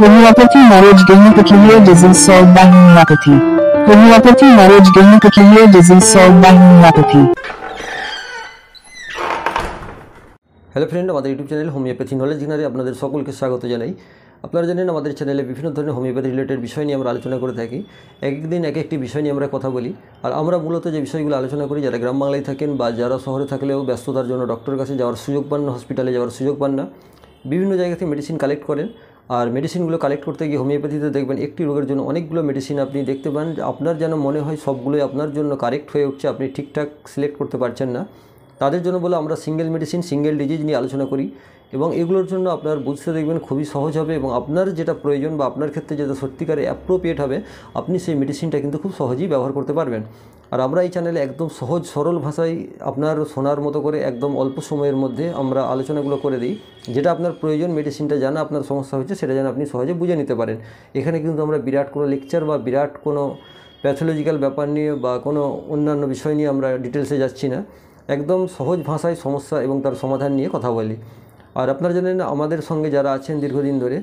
Homeopathy knowledge gain to clear disease solved by homeopathy. Homeopathy knowledge gain to clear disease solved by homeopathy. Hello friend, আমাদের YouTube channel homeopathy knowledge গেনারে আপনাদের সকলকে স্বাগত জানাই। আপনারা জানেন আমাদের চ্যানেলে বিভিন্ন ধরনের হোমিওপ্যাথি রিলেটেড বিষয় নিয়ে আমরা আলোচনা করে থাকি। এক একদিন এক একটি বিষয় নিয়ে আমরা কথা বলি। আর আমরা মূলত যে বিষয়গুলো আলোচনা করি, যারা গ্রাম বাংলায় থাকেন বা যারা শহরে থাকলেও ব্যস্ততার জন্য ডক্টরের কাছে যাওয়ার সুযোগ পান না, হসপিটালে যাওয়ার সুযোগ পান না, বিভিন্ন জায়গা থেকে মেডিসিন কালেক্ট করেন। আর মেডিসিনগুলো কালেক্ট করতে গিয়ে হোমিওপ্যাথিতে দেখবেন একটি রোগের জন্য অনেকগুলো মেডিসিন আপনি দেখতে পান। আপনার যেন মনে হয় সবগুলোই আপনার জন্য কারেক্ট হয়ে উঠছে, আপনি ঠিকঠাক সিলেক্ট করতে পারছেন না। তাদের জন্য বলে আমরা সিঙ্গেল মেডিসিন, সিঙ্গেল ডিজিজ নিয়ে আলোচনা করি এবং এগুলোর জন্য আপনার বুঝতে দেখবেন খুবই সহজ হবে এবং আপনার যেটা প্রয়োজন বা আপনার ক্ষেত্রে যেটা সত্যিকারে অ্যাপ্রোপ্রিয়েট হবে, আপনি সেই মেডিসিনটা কিন্তু খুব সহজেই ব্যবহার করতে পারবেন। আর আমরা এই চ্যানেলে একদম সহজ সরল ভাষায় আপনার শোনার মতো করে একদম অল্প সময়ের মধ্যে আমরা আলোচনাগুলো করে দিই, যেটা আপনার প্রয়োজন, মেডিসিনটা জানা আপনার সমস্যা হচ্ছে সেটা যেন আপনি সহজে বুঝে নিতে পারেন। এখানে কিন্তু আমরা বিরাট কোনো লেকচার বা বিরাট কোনো প্যাথোলজিক্যাল ব্যাপার নিয়ে বা কোনো অন্যান্য বিষয় নিয়ে আমরা ডিটেলসে যাচ্ছি না। একদম সহজ ভাষায় সমস্যা এবং তার সমাধান নিয়ে কথা বলি। আর আপনারা জানেন আমাদের সঙ্গে যারা আছেন দীর্ঘদিন ধরে,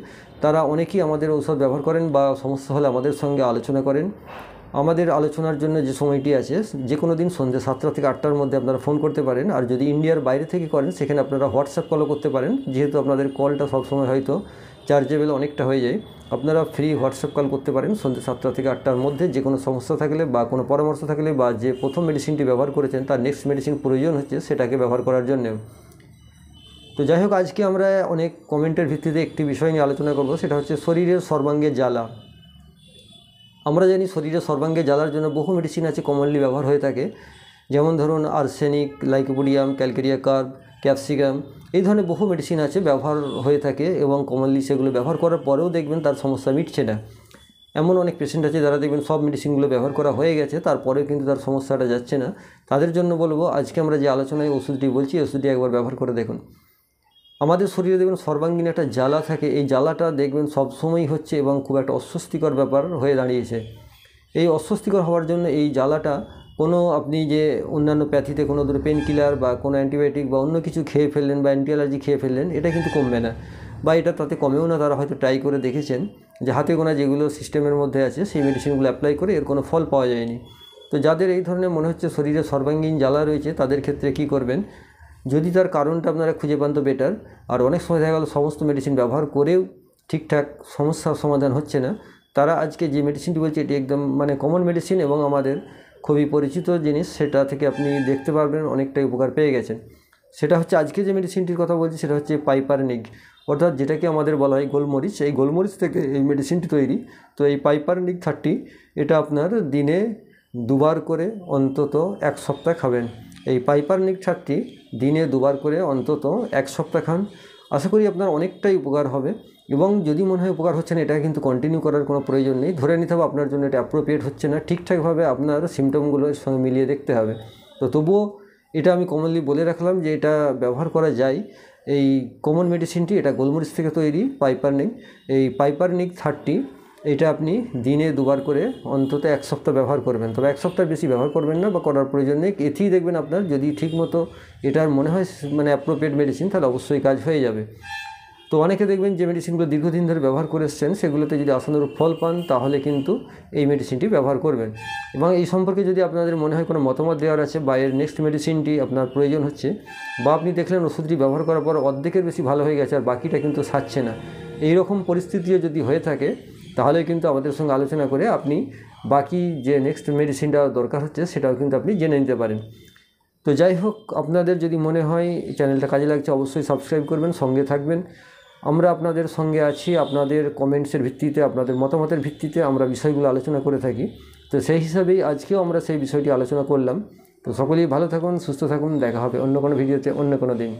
তারা অনেকেই আমাদের ঔষধ ব্যবহার করেন বা সমস্যা হলে আমাদের সঙ্গে আলোচনা করেন। আমাদের আলোচনার জন্য যে সময়টি আছে, যে কোনো দিন সন্ধ্যে 7টা থেকে 8টার মধ্যে আপনারা ফোন করতে পারেন। আর যদি ইন্ডিয়ার বাইরে থেকে করেন সেখানে আপনারা হোয়াটসঅ্যাপ কলও করতে পারেন। যেহেতু আপনাদের কলটা সবসময় হয়তো চার্জেবল অনেকটা হয়ে যায়, আপনারা ফ্রি হোয়াটসঅ্যাপ কল করতে পারেন সন্ধ্যে 7টা থেকে 8টার মধ্যে। যে কোনো সমস্যা থাকলে বা কোনো পরামর্শ থাকলে বা যে প্রথম মেডিসিনটি ব্যবহার করেছেন তার নেক্সট মেডিসিন প্রয়োজন হচ্ছে সেটাকে ব্যবহার করার জন্য। তো যাই হোক, আজকে আমরা অনেক কমেন্টের ভিত্তিতে একটি বিষয় নিয়ে আলোচনা করব, সেটা হচ্ছে শরীরের সর্বাঙ্গে জ্বালা। আমরা জানি শরীরের সর্বাঙ্গে জ্বালার জন্য বহু মেডিসিন আছে, কমনলি ব্যবহার হয়ে থাকে। যেমন ধরুন arsenic, lycopodium, calcarea carb, capsicum, এই ধরনের বহু মেডিসিন আছে ব্যবহার হয়ে থাকে এবং কমনলি সেগুলো ব্যবহার করার পরেও দেখবেন তার সমস্যা মিটছে না। এমন অনেক পেশেন্ট আছে যারা দেখবেন সব মেডিসিনগুলো ব্যবহার করা হয়ে গেছে, তারপরেও কিন্তু তার সমস্যাটা যাচ্ছে না। তাদের জন্য বলবো, আজকে আমরা যে আলোচনায় ওষুধটি বলছি, ওষুধটি একবার ব্যবহার করে দেখুন। আমাদের শরীরে দেখবেন সর্বাঙ্গীন একটা জ্বালা থাকে, এই জ্বালাটা দেখবেন সবসময়ই হচ্ছে এবং খুব একটা অস্বস্তিকর ব্যাপার হয়ে দাঁড়িয়েছে। এই অস্বস্তিকর হওয়ার জন্য এই জ্বালাটা কোনো আপনি যে অন্যান্য প্যাথিতে কোনো ধরো পেন কিলার বা কোনো অ্যান্টিবায়োটিক বা অন্য কিছু খেয়ে ফেললেন বা অ্যান্টি অ্যালার্জি খেয়ে ফেললেন, এটা কিন্তু কমবে না বা এটা তাতে কমেও না। তারা হয়তো ট্রাই করে দেখেছেন যে হাতে গোনা যেগুলো সিস্টেমের মধ্যে আছে সেই মেডিসিনগুলো অ্যাপ্লাই করে এর কোনো ফল পাওয়া যায়নি। তো যাদের এই ধরনের মনে হচ্ছে শরীরে সর্বাঙ্গীন জ্বালা রয়েছে, তাদের ক্ষেত্রে কি করবেন, যদি তার কারণটা আপনারা খুঁজে পান তো বেটার। আর অনেক সময় দেখা গেল সমস্ত মেডিসিন ব্যবহার করেও ঠিকঠাক সমস্যার সমাধান হচ্ছে না, তারা আজকে যে মেডিসিনটি বলছে এটি একদম কমন মেডিসিন এবং আমাদের খুবই পরিচিত জিনিস, সেটা থেকে আপনি দেখতে পারবেন অনেকটাই উপকার পেয়ে গেছেন। সেটা হচ্ছে আজকে যে মেডিসিনটির কথা বলছি সেটা হচ্ছে পাইপারনিক, অর্থাৎ যেটাকে আমাদের বলা হয় গোলমরিচ। এই গোলমরিচ থেকে এই মেডিসিনটি তৈরি। তো এই পাইপারনিক 30 এটা আপনার দিনে 2বার করে অন্তত 1 সপ্তাহ খাবেন। এই পাইপারনিক 30 দিনে 2বার করে অন্তত 1 সপ্তাহ খান। আশা করি আপনার অনেকটাই উপকার হবে এবং যদি মনে হয় উপকার হচ্ছে না, এটা কিন্তু কন্টিনিউ করার কোনো প্রয়োজন নেই। ধরে নিতে হবে আপনার জন্য এটা অ্যাপ্রোপ্রিয়েট হচ্ছে না, ঠিকঠাকভাবে আপনার সিমটমগুলোর সঙ্গে মিলিয়ে দেখতে হবে। তো তবুও এটা আমি কমনলি বলে রাখলাম যে এটা ব্যবহার করা যায়। এই কমন মেডিসিনটি এটা গোলমরিচ থেকে তৈরি, পাইপারনিক। এই পাইপারনিক 30 এটা আপনি দিনে 2বার করে অন্তত 1 সপ্তাহ ব্যবহার করবেন। তবে 1 সপ্তাহ বেশি ব্যবহার করবেন না বা করার প্রয়োজন নেই। এতেই দেখবেন আপনার যদি ঠিকমতো এটার মনে হয় অ্যাপ্রোপ্রিয়েট মেডিসিন, তাহলে অবশ্যই কাজ হয়ে যাবে। তো অনেকে দেখবেন যে মেডিসিনগুলো দীর্ঘদিন ধরে ব্যবহার করে এসছেন, সেগুলোতে যদি আশানুরূপ ফল পান তাহলে কিন্তু এই মেডিসিনটি ব্যবহার করবেন। এবং এই সম্পর্কে যদি আপনাদের মনে হয় কোনো মতামত দেওয়ার আছে বা এর নেক্সট মেডিসিনটি আপনার প্রয়োজন হচ্ছে, বা আপনি দেখলেন ওষুধটি ব্যবহার করার পর অর্ধেকের বেশি ভালো হয়ে গেছে আর বাকিটা কিন্তু সারছে না, এই রকম পরিস্থিতিও যদি হয়ে থাকে, তাহলে কিন্তু আমাদের সঙ্গে আলোচনা করে আপনি বাকি যে নেক্সট মেডিসিনটা দরকার হচ্ছে সেটাও কিন্তু আপনি জেনে নিতে পারেন। তো যাই হোক, আপনাদের যদি মনে হয় চ্যানেলটা কাজে লাগছে অবশ্যই সাবস্ক্রাইব করবেন, সঙ্গে থাকবেন। আমরা আপনাদের সঙ্গে আছি, আপনাদের কমেন্টসের ভিত্তিতে, আপনাদের মতামতের ভিত্তিতে আমরা বিষয়গুলো আলোচনা করে থাকি। তো সেই হিসাবেই আজকেও আমরা সেই বিষয়টি আলোচনা করলাম। তো সকলেই ভালো থাকুন, সুস্থ থাকুন, দেখা হবে অন্য কোনো ভিডিওতে অন্য কোনো দিন।